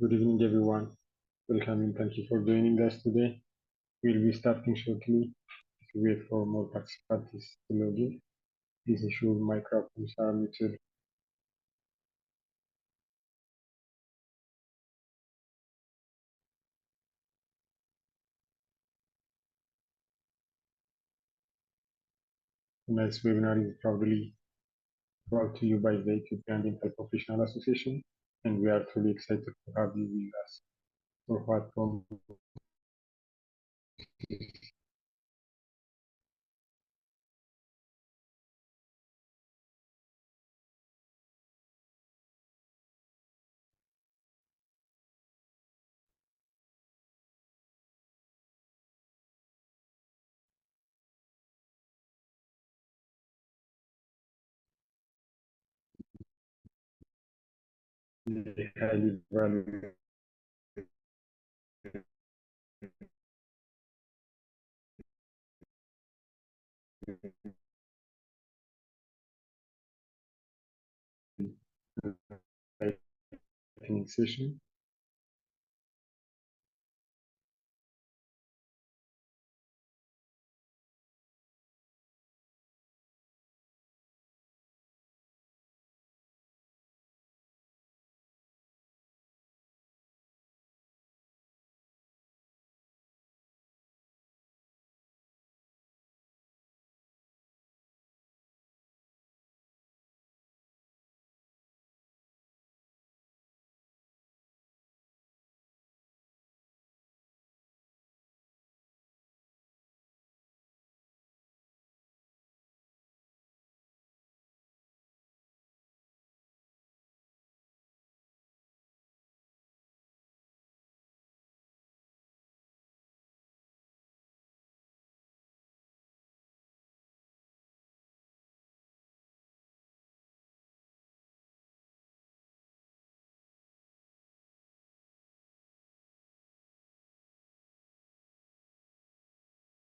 Good evening, everyone. Welcome and thank you for joining us today. We'll be starting shortly. If you wait for more participants to log in, please ensure microphones are muted. Tonight's webinar is proudly brought to you by the Ethiopian Dental Professional Association, and we are truly excited to have you with us. For what from the highly valued lightning session.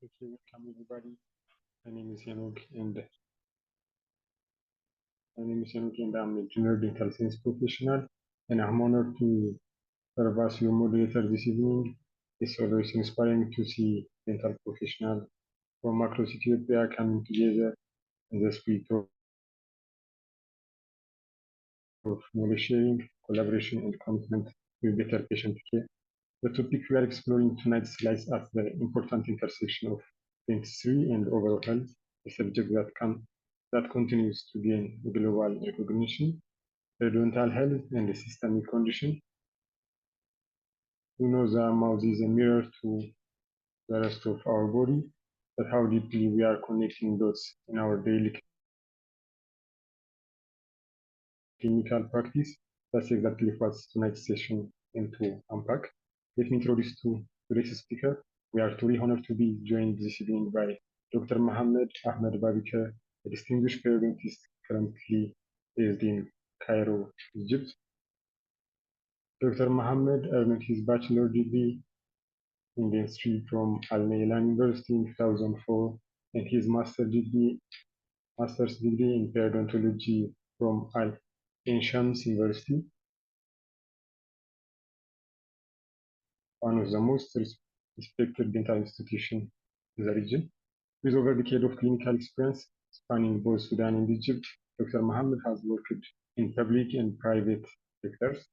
Okay, welcome everybody. My name is Yanok and I'm a junior dental science professional, and I'm honored to serve as your moderator this evening. It's always inspiring to see dental professionals from across Ethiopia coming together in the spirit of knowledge sharing, collaboration, and commitment with better patient care. The topic we are exploring tonight lies at the important intersection of dentistry and overall health, a subject that continues to gain global recognition. Periodontal health and the systemic condition. We know the mouth is a mirror to the rest of our body, but how deeply we are connecting dots in our daily clinical practice. That's exactly what tonight's session aims to unpack. Let me introduce today's speaker. We are truly honored to be joined this evening by Dr. Mohammed Ahmedbabikeir, a distinguished periodontist currently based in Cairo, Egypt. Dr. Mohammed earned his bachelor degree in dentistry from Al Naylan University in 2004 and his master's degree in periodontology from Al Ain Shams University, one of the most respected dental institutions in the region. With over a decade of clinical experience spanning both Sudan and Egypt, Dr. Mohammed has worked in public and private sectors,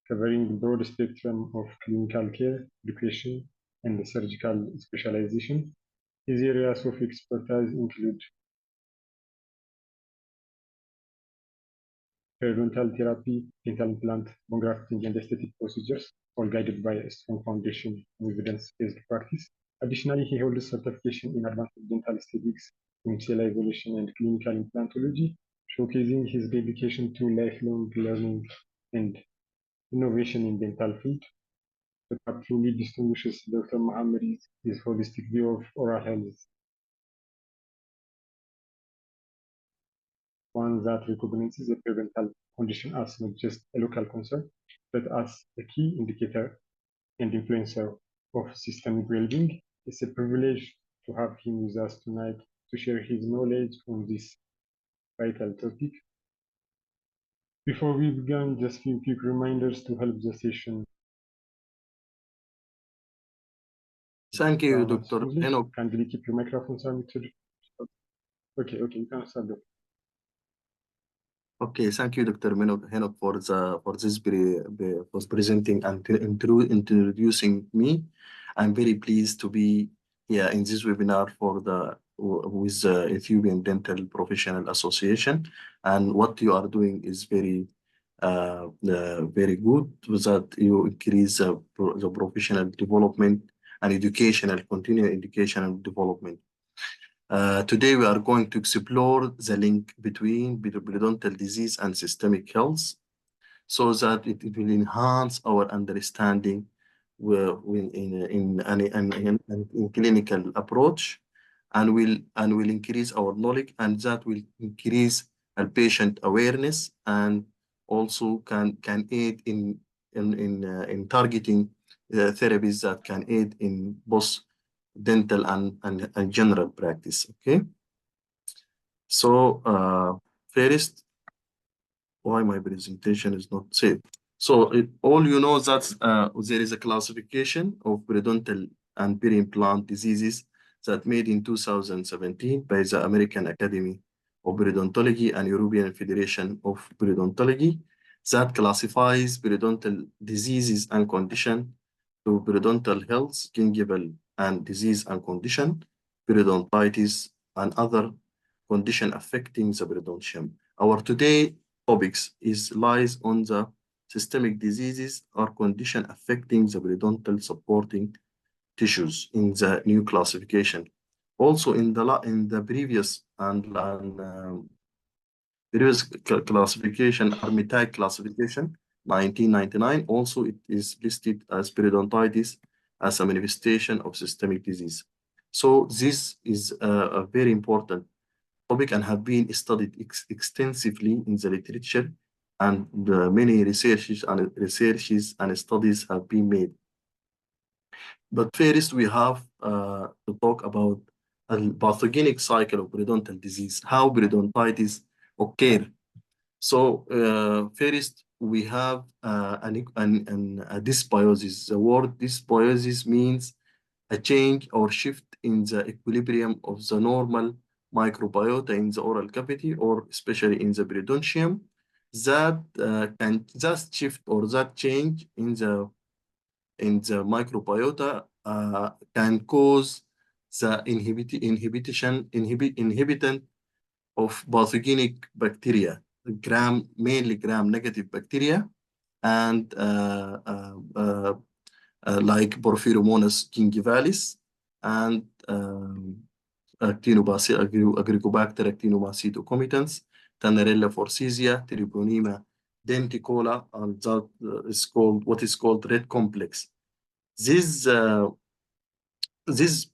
covering a broad spectrum of clinical care, education, and surgical specialization. His areas of expertise include periodontal therapy, dental implant, bone grafting, and aesthetic procedures, all guided by a strong foundation in evidence-based practice. Additionally, he holds certification in advanced dental aesthetics, maxilla evolution, and clinical implantology, showcasing his dedication to lifelong learning and innovation in dental field. What truly distinguishes Dr. Mohammed is his holistic view of oral health, one that recognizes a periodontal condition as not just a local concern, but as a key indicator and influencer of systemic well-being. It's a privilege to have him with us tonight to share his knowledge on this vital topic. Before we begin, just a few quick reminders to help the session Thank you, Dr. smoothly. Enoch. Kindly keep your microphone muted. Okay, you can start. Okay, thank you, Dr. Henok, for this for presenting and introducing me. I'm very pleased to be here in this webinar for with the Ethiopian Dental Professional Association, and what you are doing is very good, that you increase the professional development and continuing educational development. Today, we are going to explore the link between periodontal disease and systemic health, so that it will enhance our understanding in clinical approach, and will increase our knowledge, and that will increase patient awareness, and also can aid in targeting therapies that can aid in both dental and general practice. Okay, so first, why my presentation is not saved? So all you know that there is a classification of periodontal and peri-implant diseases that made in 2017 by the American Academy of Periodontology and European Federation of Periodontology, that classifies periodontal diseases and condition to periodontal health, gingival and disease and condition, periodontitis, and other condition affecting the periodontium. Our today topics lies on the systemic diseases or condition affecting the periodontal supporting tissues in the new classification. Also in the previous classification, Armitag classification, 1999, also it is listed as periodontitis as a manifestation of systemic disease. So this is a very important topic and have been studied extensively in the literature, and many researches and studies have been made. But first, we have to talk about a pathogenic cycle of periodontal disease, how periodontitis occur. So first, we have a dysbiosis. The word dysbiosis means a change or shift in the equilibrium of the normal microbiota in the oral cavity, or especially in the periodontium, that that shift or that change in the microbiota can cause the inhibitant of pathogenic bacteria, mainly gram-negative bacteria, and like Porphyromonas gingivalis and Agricobacter actinomycetocomitans, Tannerella forsythia, Treponema denticola, and that is called what is called red complex. This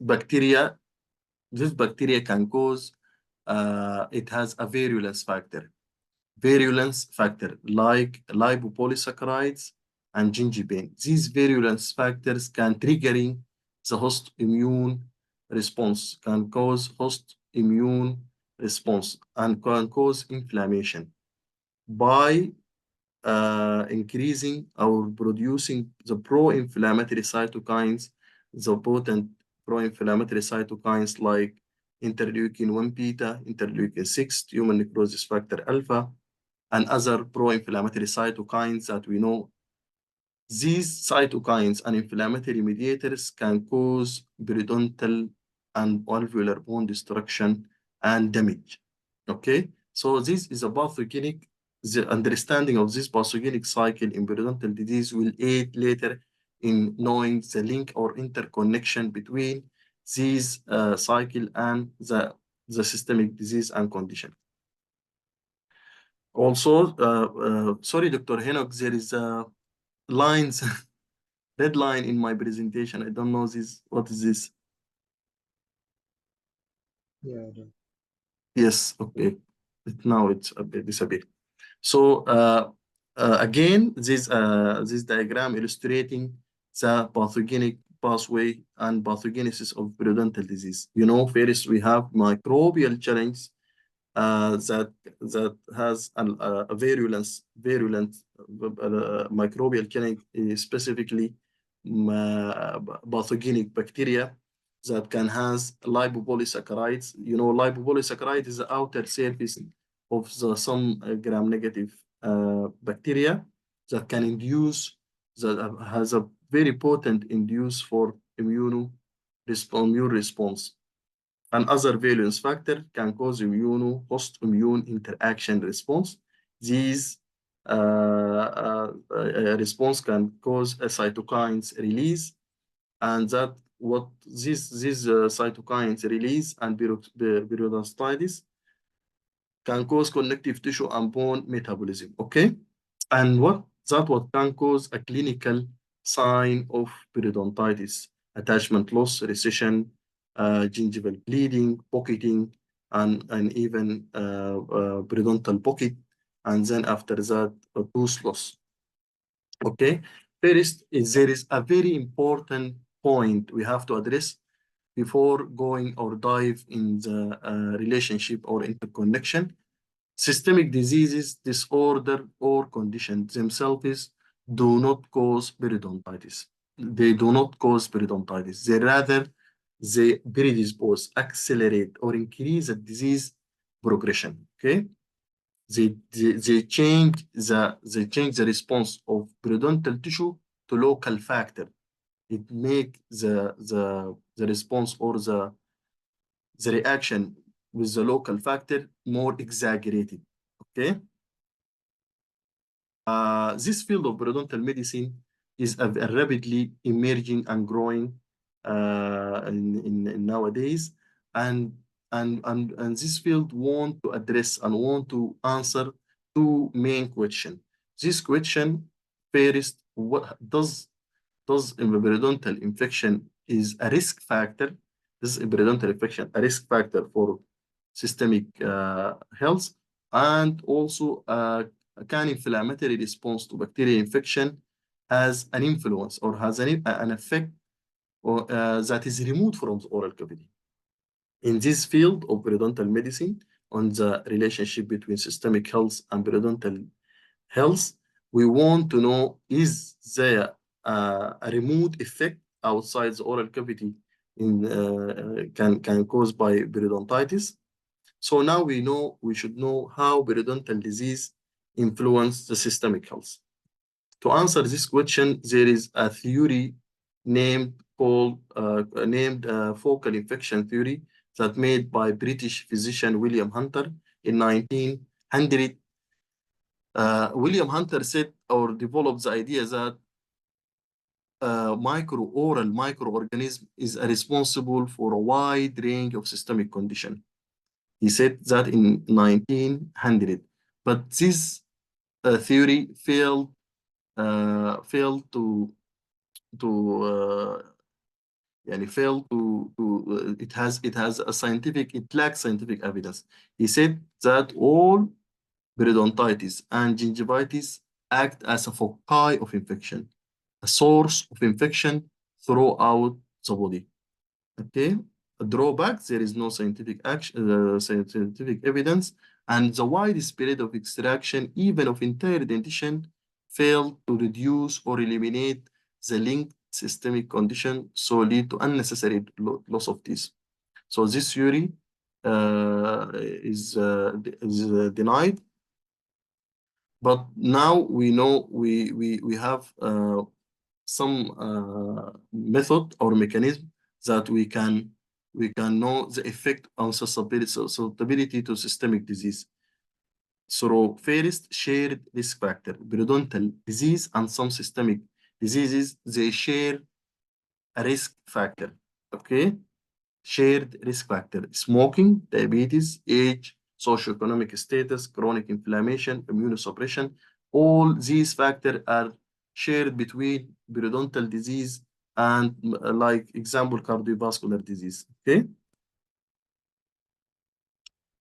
bacteria can cause. It has a virulence factor like lipopolysaccharides and gingiberine. These virulence factors can triggering the host immune response, can cause host immune response, and can cause inflammation by increasing or producing the pro-inflammatory cytokines, the potent pro-inflammatory cytokines like interleukin-1 beta, interleukin-6, human necrosis factor alpha, and other pro-inflammatory cytokines that we know. These cytokines and inflammatory mediators can cause periodontal and alveolar bone destruction and damage. Okay, so this is a pathogenic. The understanding of this pathogenic cycle in periodontal disease will aid later in knowing the link or interconnection between these cycle and the systemic disease and condition. Also, sorry, Dr. Henok, there is lines, red line in my presentation. I don't know this. What is this? Yeah. Yes. Okay. Now it's a bit disappeared. So again, this diagram illustrating the pathogenic pathway and pathogenesis of periodontal disease. You know, first we have microbial challenge that has a virulent microbial challenge, specifically pathogenic bacteria that can has lipopolysaccharides. You know, lipopolysaccharide is the outer surface of the some gram-negative bacteria that can induce, that has a very potent induce for immune response. And other valence factor can cause host-immune interaction response. These response can cause a cytokines release, and that what these cytokines release and periodontitis can cause connective tissue and bone metabolism. Okay, and what can cause a clinical sign of periodontitis: attachment loss, recession, gingival bleeding, pocketing, and even periodontal pocket, and then after that, a tooth loss. Okay, first is there is a very important point we have to address before going or dive in the relationship or interconnection. Systemic diseases, disorder, or conditions themselves do not cause periodontitis. They do not cause periodontitis. They predispose, accelerate, or increase the disease progression. Okay, they change the response of periodontal tissue to local factor. It make the response or the reaction with the local factor more exaggerated. Okay. This field of periodontal medicine is a rapidly emerging and growing in nowadays, and and this field want to address and want to answer two main questions. This question first, what does periodontal infection is a risk factor? This periodontal infection a risk factor for systemic health, and also can inflammatory response to bacterial infection has an influence or has an effect or, that is removed from the oral cavity. In this field of periodontal medicine, on the relationship between systemic health and periodontal health, we want to know, is there a remote effect outside the oral cavity can cause by periodontitis? So now we should know how periodontal disease influence the systemic health. To answer this question, there is a theory named focal infection theory that made by British physician William Hunter in 1900. William Hunter said or developed the idea that oral microorganism is responsible for a wide range of systemic condition. He said that in 1900, but this theory failed to it has a scientific, it lacks scientific evidence. He said that all periodontitis and gingivitis act as a foci of infection, a source of infection throughout the body. Okay, a drawback, there is no scientific scientific evidence, and the wide spread of extraction, even of entire dentition, failed to reduce or eliminate the linked systemic condition, so lead to unnecessary loss of teeth. So this theory is denied. But now we know we have some method or mechanism that we can know the effect on susceptibility to systemic disease. So first, shared risk factor, periodontal disease and some systemic diseases, they share a risk factor. Okay, shared risk factor: smoking, diabetes, age, socioeconomic status, chronic inflammation, immunosuppression. All these factors are shared between periodontal disease and, like example, cardiovascular disease. Okay.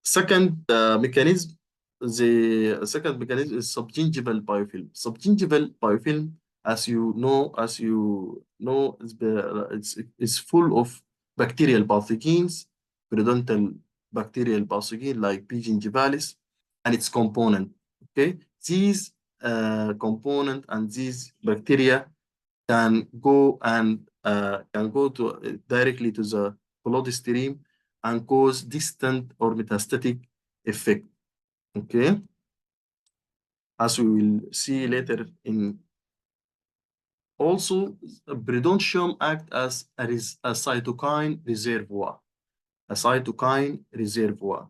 Second mechanism, the second mechanism is subgingival biofilm. Subgingival biofilm, as you know, it's full of bacterial pathogens, periodontal bacterial pathogen like P. gingivalis, and its component. Okay, these component and these bacteria can go and can go to directly to the bloodstream and cause distant or metastatic effect. Okay, as we will see later in. Also, periodontium act as a cytokine reservoir. A cytokine reservoir.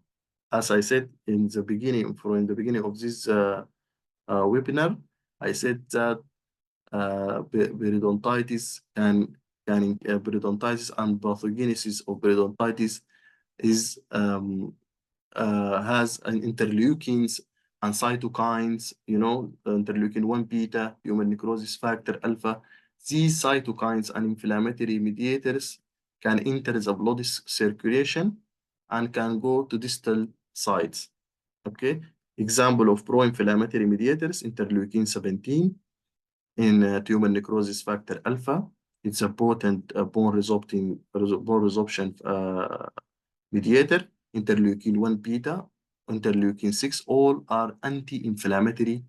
As I said in the beginning, from the beginning of this webinar, I said that periodontitis periodontitis and pathogenesis of periodontitis is has an interleukins and cytokines, interleukin 1 beta, human necrosis factor alpha. These cytokines and inflammatory mediators can enter the blood circulation and can go to distal sites. Okay, example of pro-inflammatory mediators, interleukin 17 in human necrosis factor alpha. It's a potent bone resorption mediator, interleukin 1 beta, interleukin 6, all are anti-inflammatory,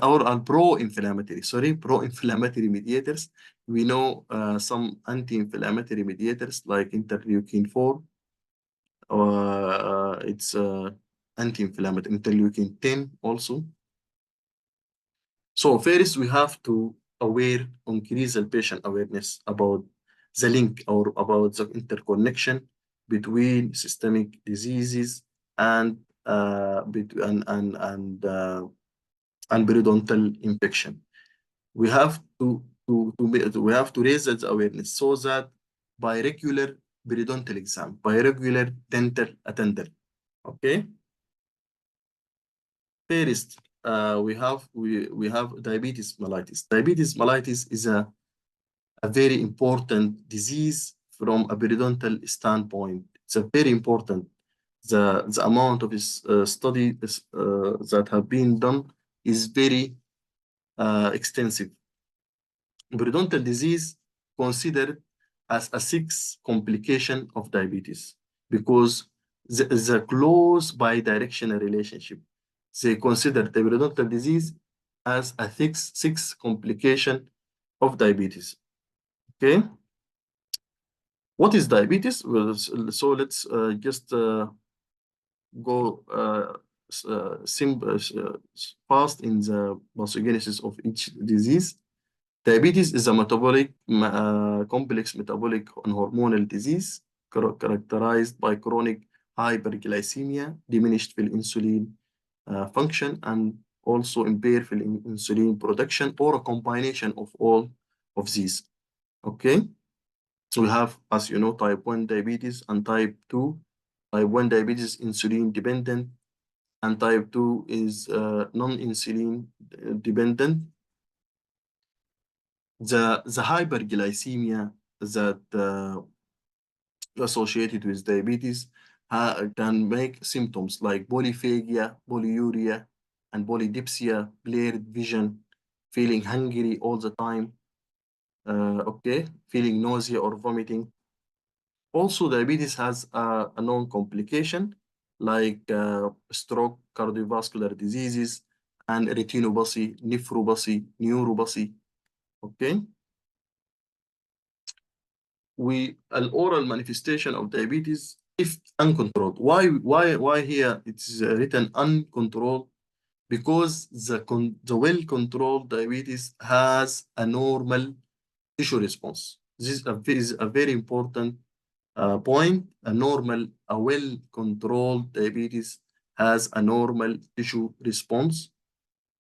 or are pro-inflammatory, sorry, pro-inflammatory mediators. We know some anti-inflammatory mediators like interleukin 4, it's anti-inflammatory, interleukin 10 also. So first we have to increase the patient awareness about the link or about the interconnection between systemic diseases and periodontal infection. We have we have to raise that awareness so that by regular periodontal exam, by regular dental attendant, okay. First, we have diabetes mellitus. Diabetes mellitus is a very important disease from a periodontal standpoint. It's a very important. The amount of study that have been done is very extensive. Periodontal disease considered as a sixth complication of diabetes because the close bidirectional relationship. They consider the periodontal disease as a sixth complication of diabetes. Okay. What is diabetes? Well, so let's just go fast in the pathogenesis of each disease. Diabetes is a complex metabolic and hormonal disease characterized by chronic hyperglycemia, diminished insulin function, and also impaired insulin production, or a combination of all of these. Okay, so we have, as you know, type 1 diabetes and type 2. Type 1 diabetes insulin dependent, and type 2 is non-insulin dependent. The hyperglycemia that associated with diabetes can make symptoms like polyphagia, polyuria, and polydipsia, blurred vision, feeling hungry all the time, okay, feeling nausea or vomiting. Also, diabetes has a known complication like stroke, cardiovascular diseases, and retinopathy, nephropathy, neuropathy. Okay. An oral manifestation of diabetes if uncontrolled. Why here it's written uncontrolled? Because the well-controlled diabetes has a normal tissue response. This is a very important point. A well-controlled diabetes has a normal tissue response,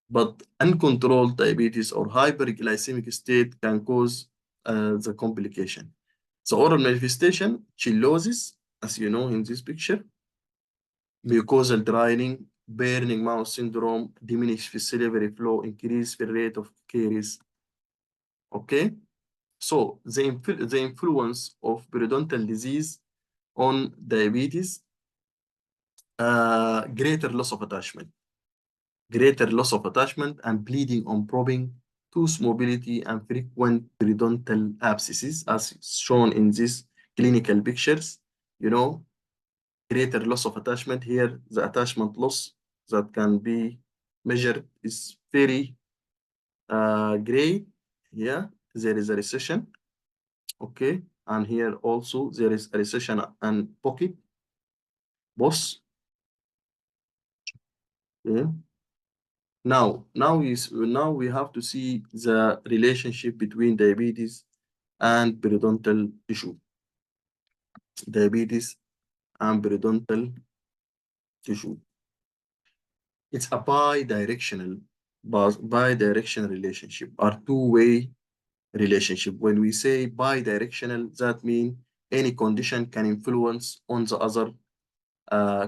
but uncontrolled diabetes or hyperglycemic state can cause the complication. The oral manifestation, chillosis, as you know in this picture, mucosal draining, burning mouth syndrome, diminished salivary flow, increased rate of caries. Okay, so the influence of periodontal disease on diabetes, greater loss of attachment and bleeding on probing, tooth mobility, and frequent periodontal abscesses, as shown in these clinical pictures. Greater loss of attachment here, the attachment loss that can be measured is very great. Yeah, there is a recession, okay, and here also there is a recession and pocket, boss. Yeah. Now we have to see the relationship between diabetes and periodontal tissue. Diabetes and periodontal tissue. It's a bidirectional relationship, or two-way relationship. When we say bidirectional, that means any condition can influence on the other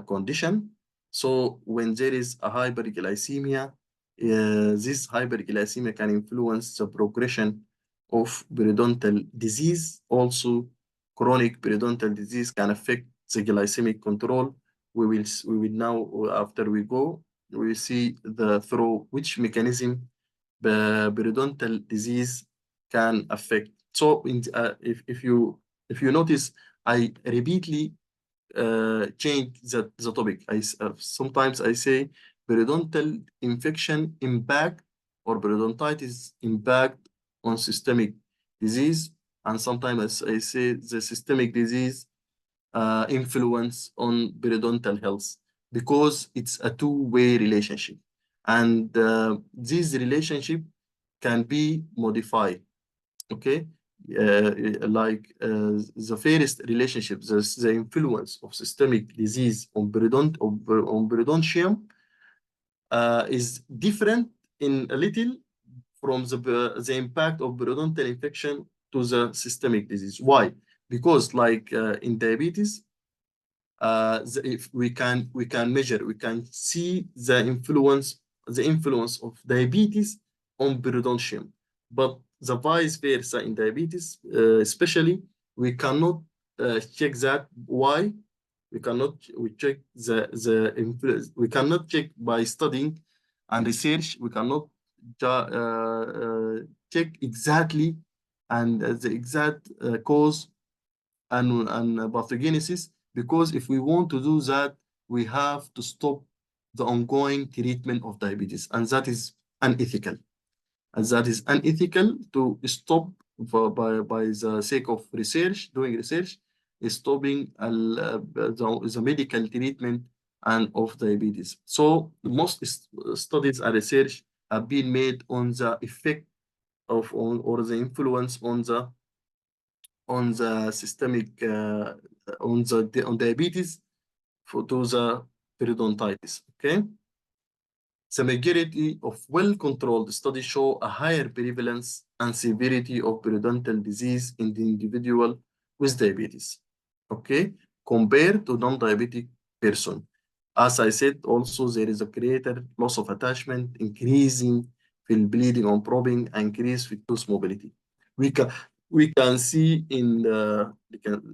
condition. So when there is a hyperglycemia, this hyperglycemia can influence the progression of periodontal disease. Also, chronic periodontal disease can affect the glycemic control. We will now, after we go, we will see through which mechanism the periodontal disease can affect. So if you notice, I repeatedly change the topic. Sometimes I say periodontal infection impact or periodontitis impact on systemic disease, and sometimes I say the systemic disease influence on periodontal health, because it's a two-way relationship, and this relationship can be modified. Okay, the first relationship, the influence of systemic disease on periodontium is different in a little from the impact of periodontal infection to the systemic disease. Why? Because like in diabetes, if we can measure, we can see the influence of diabetes on periodontium, but the vice versa in diabetes, especially, we cannot check that. Why? We cannot check by studying and research. We cannot check exactly and the exact cause and pathogenesis, because if we want to do that, we have to stop the ongoing treatment of diabetes, and that is unethical. And that is unethical to stop by the sake of research, doing research, is stopping the medical treatment and of diabetes. So most studies and research have been made on the effect or the influence on the systemic on diabetes to the periodontitis. Okay. The majority of well-controlled studies show a higher prevalence and severity of periodontal disease in the individual with diabetes, okay, compared to non-diabetic person. As I said, also there is a greater loss of attachment, increasing field bleeding on probing, and increased tooth mobility. We can see in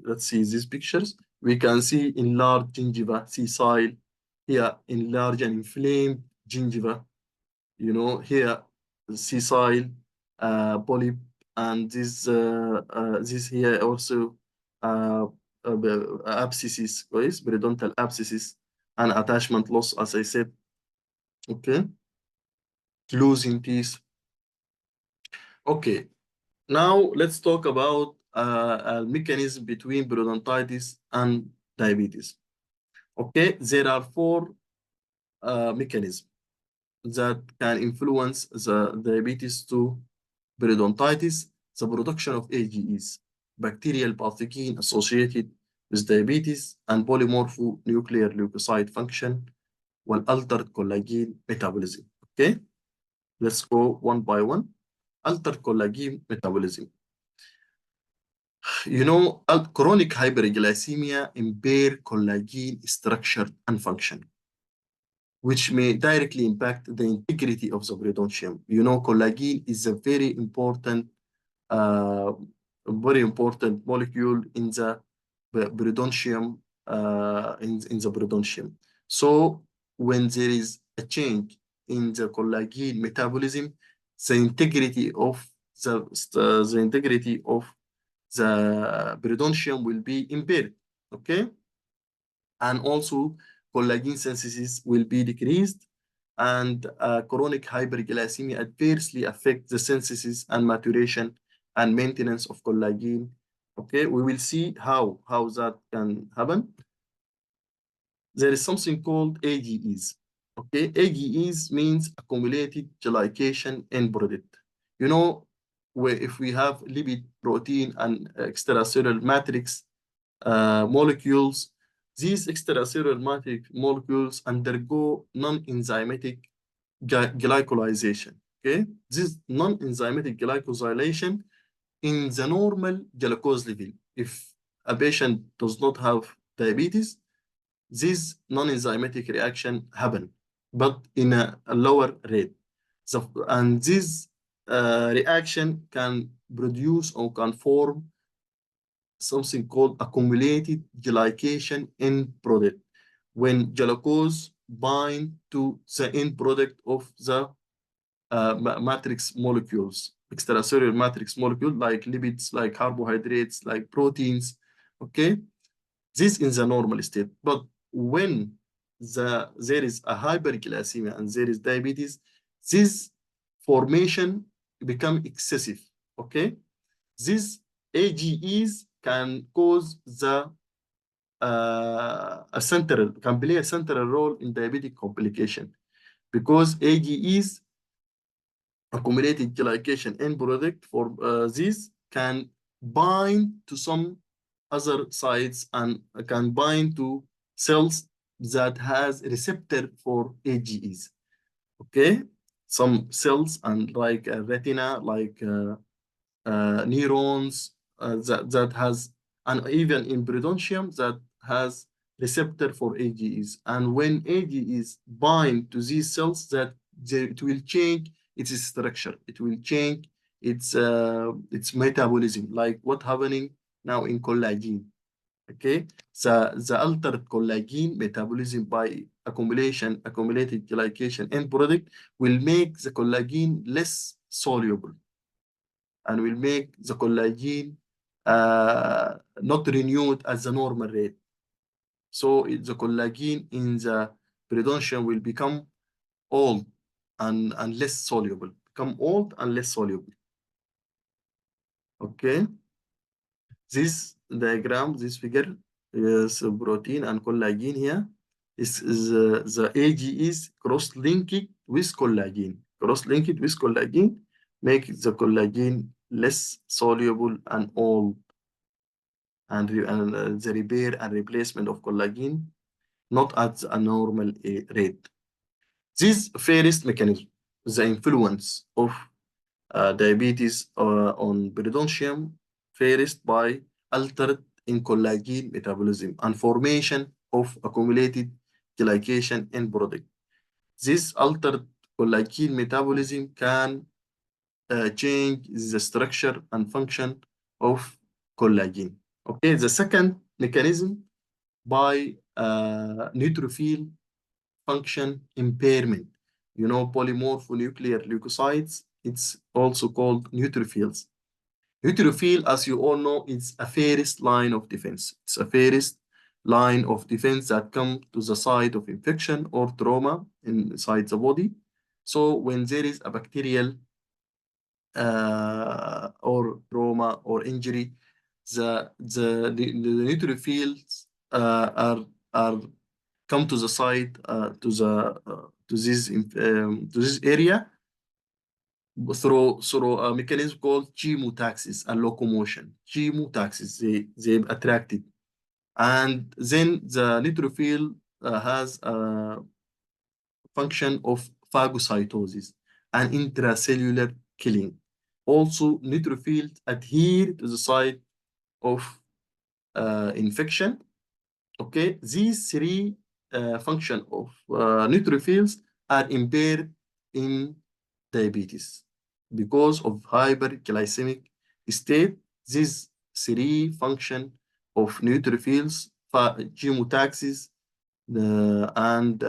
let's see these pictures. We can see enlarged gingiva, sessile, here enlarged and inflamed gingiva, here sessile, polyp, and this here also abscesses, guys, periodontal abscesses, and attachment loss, as I said. Okay, closing teeth. Okay, now let's talk about a mechanism between periodontitis and diabetes. Okay, there are four mechanisms that can influence the diabetes to periodontitis: the production of AGEs, bacterial pathogen associated with diabetes, and polymorphonuclear leukocyte function, while altered collagen metabolism. Okay, let's go one by one. Altered collagen metabolism. Chronic hyperglycemia impair collagen structure and function, which may directly impact the integrity of the periodontium. Collagen is a very important molecule in the periodontium, in the periodontium. So when there is a change in the collagen metabolism, the integrity of the periodontium will be impaired. Okay, and also collagen synthesis will be decreased, and chronic hyperglycemia adversely affects the synthesis and maturation and maintenance of collagen. Okay, we will see how that can happen. There is something called AGEs. Okay, AGEs means accumulated glycation end product. You know, where if we have lipid, protein, and extracellular matrix molecules, these extracellular matrix molecules undergo non-enzymatic glycolization. Okay, this non-enzymatic glycosylation in the normal glucose level. If a patient does not have diabetes, this non-enzymatic reaction happen, but in a lower rate. So, and this reaction can produce or can form something called accumulated glycation end product when glucose bind to the end product of the matrix molecules, extracellular matrix molecule, like lipids, like carbohydrates, like proteins. Okay, this in the normal state. But when there is a hyperglycemia and there is diabetes, this formation become excessive. Okay, these AGEs can cause the a central can play a central role in diabetic complication because AGEs, accumulated glycation end product, for this can bind to some other sites and can bind to cells that has receptor for AGEs. Okay, some cells and like retina, like neurons that has, and even in periodontium that has receptor for AGEs. And when AGEs bind to these cells, it will change its structure. It will change its metabolism, like what happening now in collagen. Okay, the altered collagen metabolism by accumulated glycation end product will make the collagen less soluble and will make the collagen not renewed at the normal rate. So the collagen in the periodontium will become old and less soluble. Become old and less soluble. Okay. This diagram, this figure is protein and collagen here. Is the AG is cross-linked with collagen. Cross-linked with collagen make the collagen less soluble and old, and the repair and replacement of collagen not at a normal rate. This first mechanism, the influence of diabetes on periodontium, first by altered in collagen metabolism and formation of accumulated glycation end product. This altered collagen metabolism can change the structure and function of collagen. Okay, the second mechanism by neutrophil function impairment. You know, polymorphonuclear leukocytes, it's also called neutrophils. Neutrophil, as you all know, is a first line of defense. It's a first line of defense that come to the site of infection or trauma inside the body. So when there is a bacterial or trauma or injury, the neutrophils are come to the site to this area through a mechanism called chemotaxis and locomotion. Chemotaxis, they attracted, and then the neutrophil has a function of phagocytosis and intracellular killing. Also, neutrophils adhere to the site of infection. Okay, these three function of neutrophils are impaired in diabetes because of hyperglycemic state. These three function of neutrophils, chemotaxis, and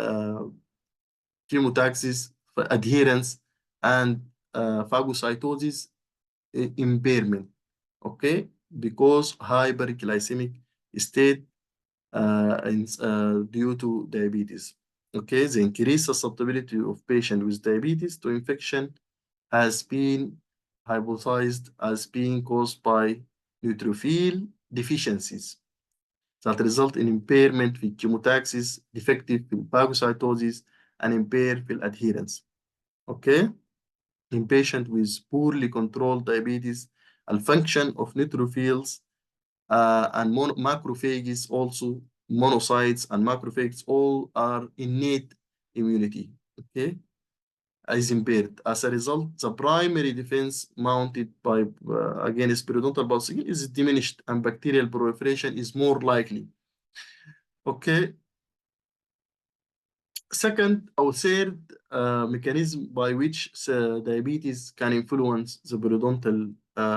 chemotaxis, adherence, and phagocytosis impairment. Okay, because hyperglycemic state due to diabetes. Okay, the increased susceptibility of patient with diabetes to infection has been hypothesized as being caused by neutrophil deficiencies that result in impairment في chemotaxis, defective في phagocytosis, and impaired في adherence. Okay? In patient with poorly controlled diabetes, the function of neutrophils and macrophages also, monocytes and macrophages all are innate immunity. Okay? Is impaired. As a result, the primary defense mounted by against periodontal pulsing is diminished and bacterial proliferation is more likely. Okay. Second or third mechanism by which diabetes can influence the periodontal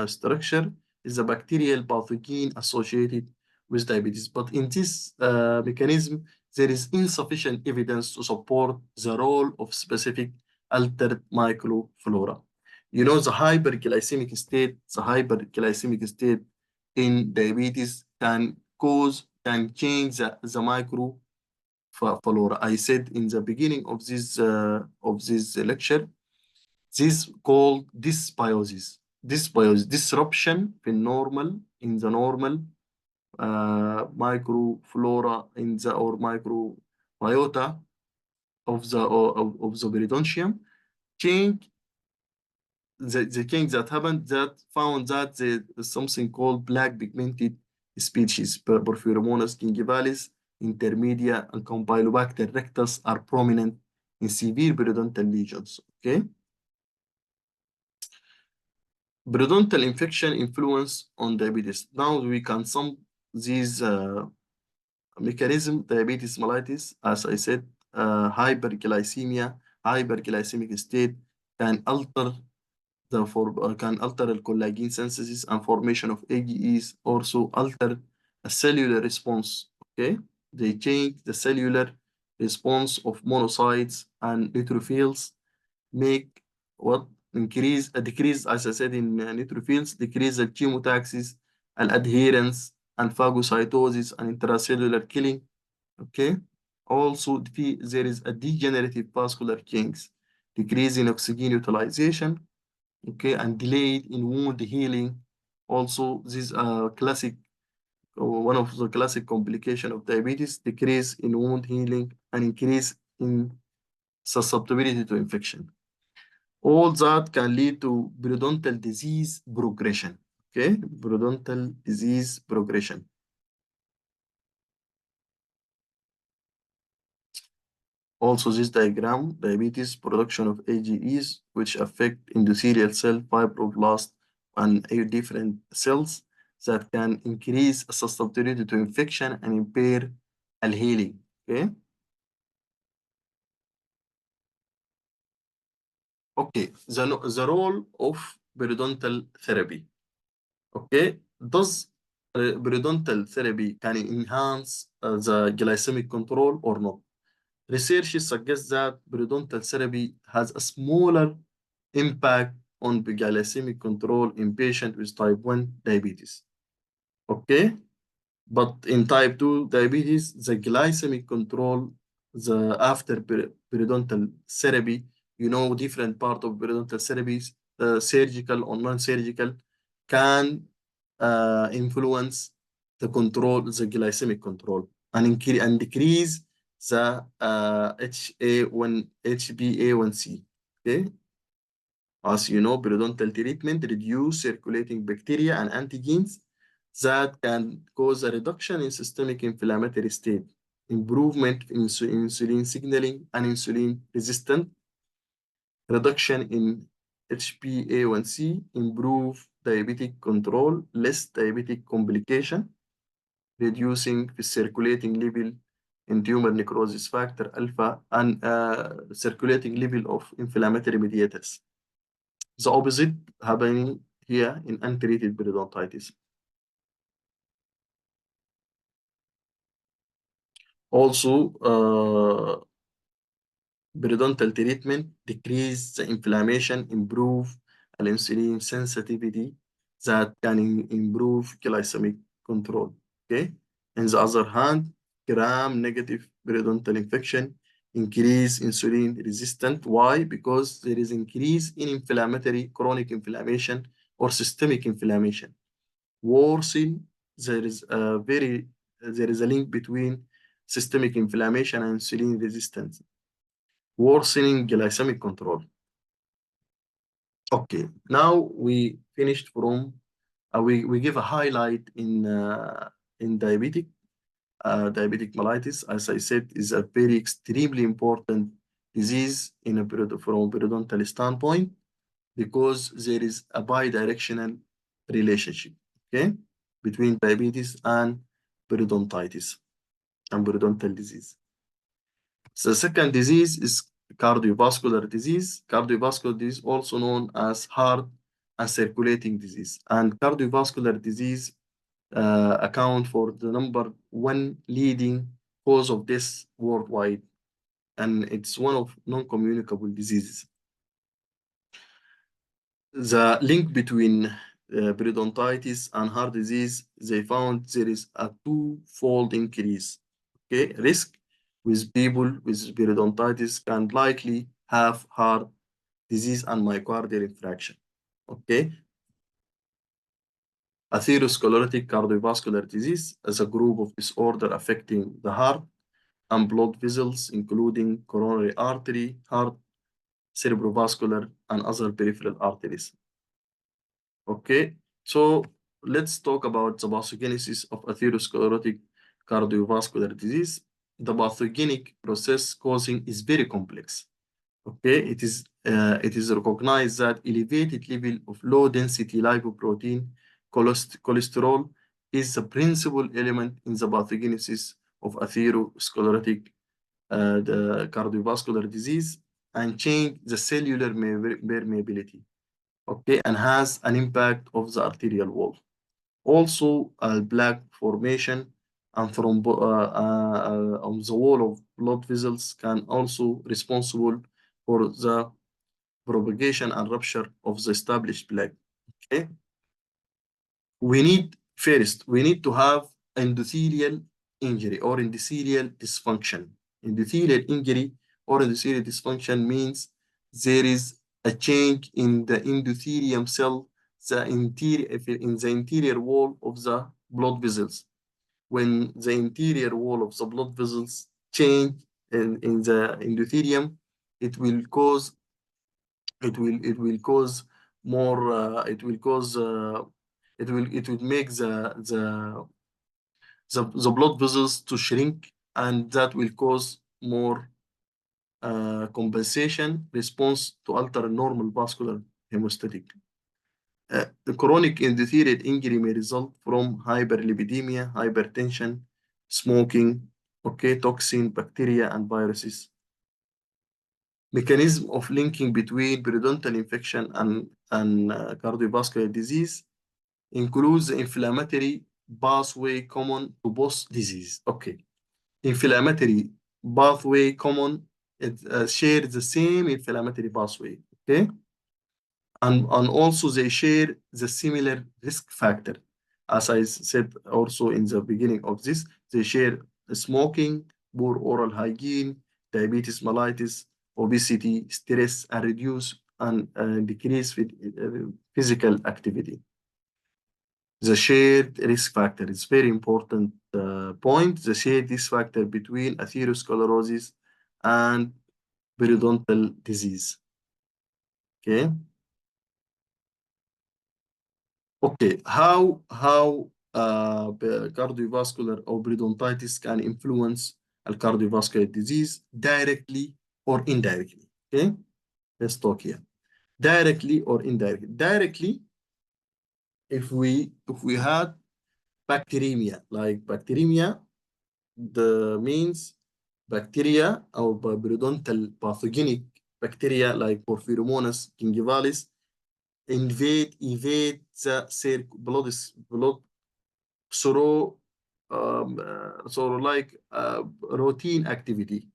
structure is the bacterial pathogen associated with diabetes. But in this mechanism, there is insufficient evidence to support the role of specific altered microflora. You know, the hyperglycemic state in diabetes can change the microflora. I said in the beginning of this lecture, this called dysbiosis. Dysbiosis, disruption in the normal microflora or microbiota of the periodontium. Change the change that happened that found that there's something called black pigmented species, Porphyromonas gingivalis, intermedia, and Campylobacter rectus are prominent in severe periodontal lesions. Okay. Periodontal infection influence on diabetes. Now we can sum these mechanism: diabetes mellitus, as I said, hyperglycemia, hyperglycemic state can alter can alter the collagen synthesis and formation of AGEs, also alter a cellular response. Okay, they change the cellular response of monocytes and neutrophils, make what decrease, as I said in neutrophils, decrease the chemotaxis and adherence and phagocytosis and intracellular killing. Okay, also there is a degenerative vascular kinks, decrease in oxygen utilization, okay, and delayed in wound healing. Also, this classic, one of the classic complication of diabetes, decrease in wound healing and increase in susceptibility to infection. All that can lead to periodontal disease progression. Okay, periodontal disease progression. Also, this diagram, diabetes, production of AGEs, which affect endothelial cell, fibroblast, and different cells that can increase susceptibility to infection and impair healing. Okay. Okay, the role of periodontal therapy. Okay, does periodontal therapy can enhance the glycemic control or not? Research suggests that periodontal therapy has a smaller impact on glycemic control in patients with type 1 diabetes. Okay? But in type 2 diabetes, the glycemic control, the after periodontal therapy, you know, different part of periodontal therapies, surgical or non-surgical, can influence the glycemic control, and increase and decrease the HbA1c. Okay, as you know, periodontal treatment reduce circulating bacteria and antigens that can cause a reduction in systemic inflammatory state, improvement in insulin signaling and insulin resistant, reduction in HbA1c, improve diabetic control, less diabetic complication, reducing the circulating level in tumor necrosis factor alpha and circulating level of inflammatory mediators. The opposite happening here in untreated periodontitis. Also, periodontal treatment decrease the inflammation, improve insulin sensitivity that can improve glycemic control. Okay. On the other hand, gram-negative periodontal infection increase insulin resistant. Why? Because there is increase in inflammatory, chronic inflammation or systemic inflammation. Worsen, there is a link between systemic inflammation and insulin resistance, worsening glycemic control. Okay, now we finished from we give a highlight in diabetic mellitus, as I said, is a very extremely important disease from a periodontal standpoint because there is a bidirectional relationship, okay, between diabetes and periodontitis and periodontal disease. So the second disease is cardiovascular disease. Cardiovascular disease, also known as heart and circulating disease. And cardiovascular disease account for the number one leading cause of death worldwide, and it's one of non-communicable diseases. The link between periodontitis and heart disease, they found there is a two-fold increase. Okay, risk with people with periodontitis can likely have heart disease and myocardial infarction. Okay, atherosclerotic cardiovascular disease is a group of disorder affecting the heart and blood vessels, including coronary artery, heart, cerebrovascular, and other peripheral arteries. Okay, so let's talk about the pathogenesis of atherosclerotic cardiovascular disease. The pathogenic process causing is very complex. Okay, it is recognized that elevated level of low density lipoprotein cholesterol is the principal element in the pathogenesis of atherosclerotic the cardiovascular disease and change the cellular permeability, okay, and has an impact of the arterial wall. Also, plaque formation and on the wall of blood vessels can also responsible for the propagation and rupture of the established plaque. Okay, we need to have endothelial injury or endothelial dysfunction. Endothelial injury or endothelial dysfunction means there is a change in the endothelium cell, in the interior wall of the blood vessels. When the interior wall of the blood vessels change in the endothelium, it will cause more it will make the blood vessels to shrink, and that will cause more compensation response to alter normal vascular hemostatic. The chronic endothelial injury may result from hyperlipidemia, hypertension, smoking, okay, toxin, bacteria, and viruses. Mechanism of linking between periodontal infection and cardiovascular disease includes the inflammatory pathway common to both disease. Okay, inflammatory pathway common, it shares the same inflammatory pathway. Okay, and also they share the similar risk factor. As I said also in the beginning of this, they share smoking, poor oral hygiene, diabetes mellitus, obesity, stress, and reduce and decrease physical activity. The shared risk factor is very important point. The shared risk factor between atherosclerosis and periodontal disease. Okay. Okay. How cardiovascular or periodontitis can influence cardiovascular disease directly or indirectly? Okay. Let's talk here. Directly or indirectly. Directly, if we had bacteremia, like bacteremia, the means bacteria or periodontal pathogenic bacteria like Porphyromonas gingivalis evade the blood through sort of like routine activity,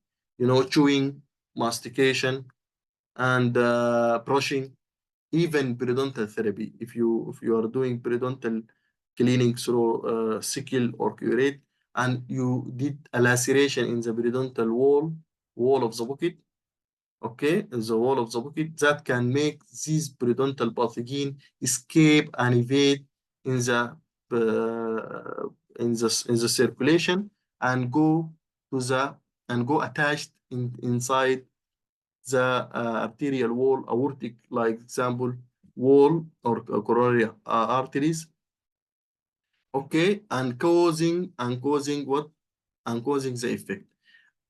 chewing, mastication, and brushing. Even periodontal therapy, if you are doing periodontal cleaning through sickle or curate, and you did a laceration in the periodontal wall wall of the pocket, okay, the wall of the pocket that can make these periodontal pathogen escape and evade in the in the circulation and go to the and go attached inside the arterial wall, aortic, like example, wall or coronary arteries, okay, and causing what? And causing the effect.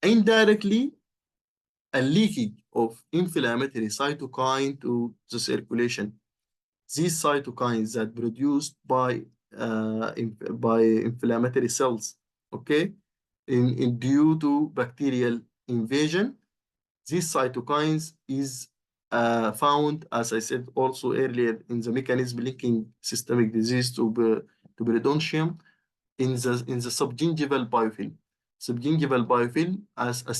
Indirectly, a leakage of inflammatory cytokine to the circulation. These cytokines that produced by inflammatory cells, okay, due to bacterial invasion. These cytokines is found, as I said also earlier, in the mechanism linking systemic disease to periodontium in the subgingival biofilm. Subgingival biofilm as a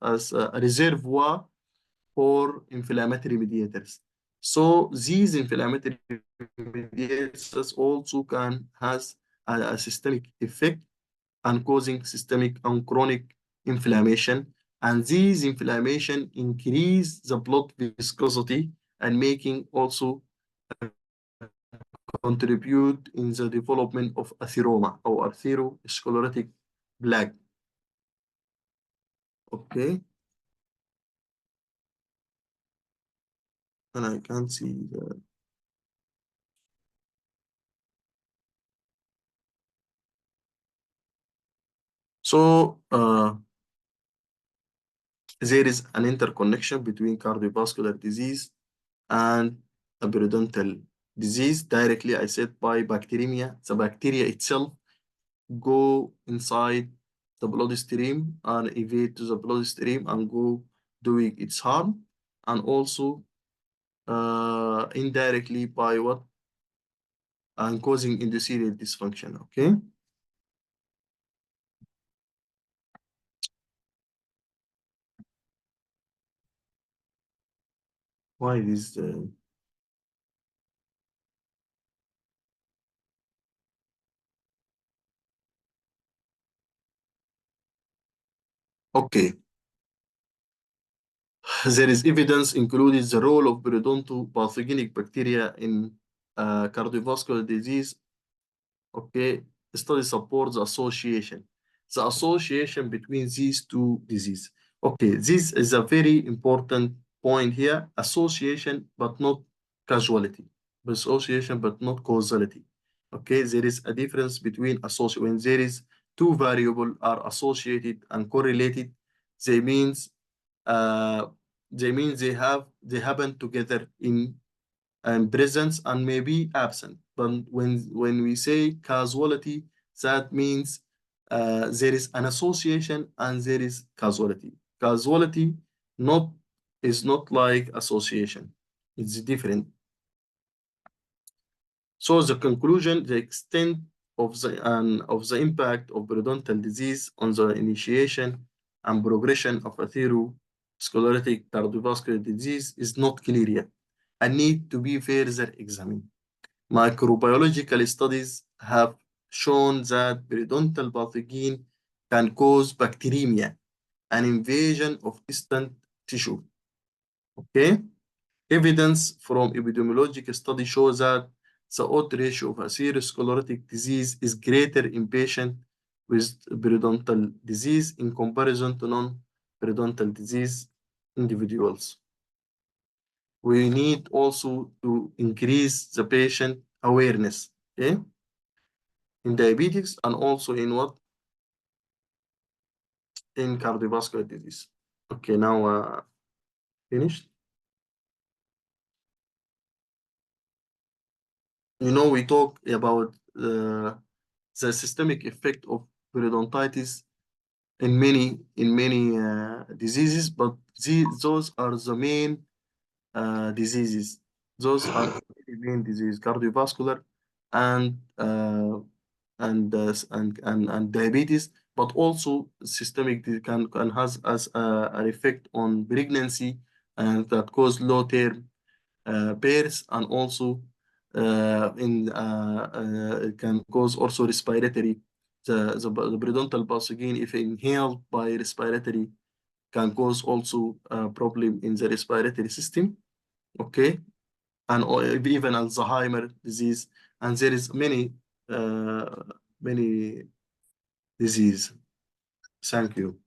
as a reservoir for inflammatory mediators. So these inflammatory mediators also can has a systemic effect and causing systemic and chronic inflammation. And these inflammation increase the blood viscosity and making also contribute in the development of atheroma or atherosclerotic plaque. Okay, and I can't see the... So there is an interconnection between cardiovascular disease and a periodontal disease directly, I said, by bacteremia. The bacteria itself go inside the bloodstream and evade to the bloodstream and go doing its harm, and also indirectly by what? And causing endothelial dysfunction. Okay, why is okay? There is evidence included the role of periodontopathogenic bacteria in cardiovascular disease. Okay, the study supports the association between these two diseases. Okay, this is a very important point here: association, but not causality. Association, but not causality. Okay, there is a difference between association. When there is two variables are associated and correlated, they means uh, they happen together in and presence and maybe absent. But when we say causality, that means there is an association and there is causality. Causality not is not like association. It's different. So the conclusion, the extent of the impact of periodontal disease on the initiation and progression of atherosclerotic cardiovascular disease is not clear yet and need to be further examined. Microbiological studies have shown that periodontal pathogen can cause bacteremia and invasion of distant tissue. Okay? Evidence from epidemiological studies shows that the odds ratio of atherosclerotic disease is greater in patients with periodontal disease in comparison to non-periodontal disease individuals. We need also to increase the patient awareness, okay, in diabetes and also in what? In cardiovascular disease. Okay, now finished. We talk about the systemic effect of periodontitis in many diseases, but those are the main diseases. Those are the main diseases: cardiovascular and and diabetes, but also systemic can has as an effect on pregnancy and that cause low term birth, and also it can cause also respiratory the periodontal pus again, if inhaled by respiratory, can cause also a problem in the respiratory system. Okay, and even Alzheimer disease, and there is many disease. Thank you.